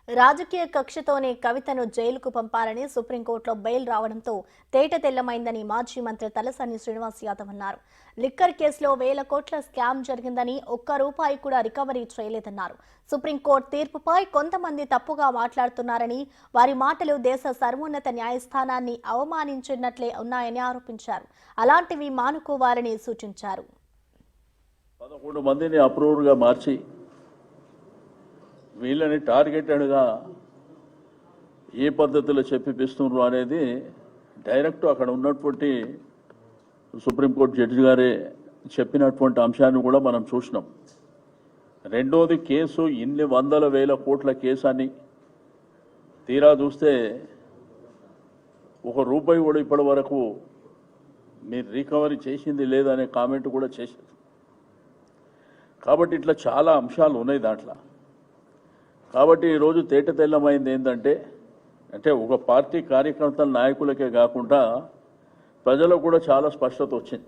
రాజకీయ కక్షతోనే కవితను జైలుకు పంపారని సుప్రీంకోర్టులో బెయిల్ రావడంతో తేట తెల్లమైందని మాజీ మంత్రి తలసాని శ్రీనివాస్ యాదవ్ అన్నారు. లిక్కర్ కేసులో వేల కోట్ల స్కామ్ జరిగిందని ఒక్క రూపాయి కూడా రికవరీ చేయలేదన్నారు. సుప్రీంకోర్టు తీర్పుపై కొంతమంది తప్పుగా మాట్లాడుతున్నారని, వారి మాటలు దేశ సర్వోన్నత న్యాయస్థానాన్ని అవమానించినట్లే ఉన్నాయని ఆరోపించారు. అలాంటివి మానుకోవాలని సూచించారు. 11 మందిని అప్రూవర్గా మార్చి వీళ్ళని టార్గెటెడ్గా ఏ పద్ధతిలో చెప్పిస్తున్నారు అనేది డైరెక్ట్ అక్కడ ఉన్నటువంటి సుప్రీంకోర్టు జడ్జి గారే చెప్పినటువంటి అంశాన్ని కూడా మనం చూసినాం. రెండోది కేసు ఇన్ని వందల వేల కోట్ల కేసు అని తీరా చూస్తే ఒక రూపాయి కూడా ఇప్పటి వరకు మీరు రికవరీ చేసింది లేదనే కామెంట్ కూడా చేశారు. కాబట్టి ఇట్లా చాలా అంశాలు ఉన్నాయి దాంట్లో. కాబట్టి ఈరోజు తేట తెల్లమైంది ఏంటంటే ఒక పార్టీ కార్యకర్తల నాయకులకే కాకుండా ప్రజలకు కూడా చాలా స్పష్టత వచ్చింది.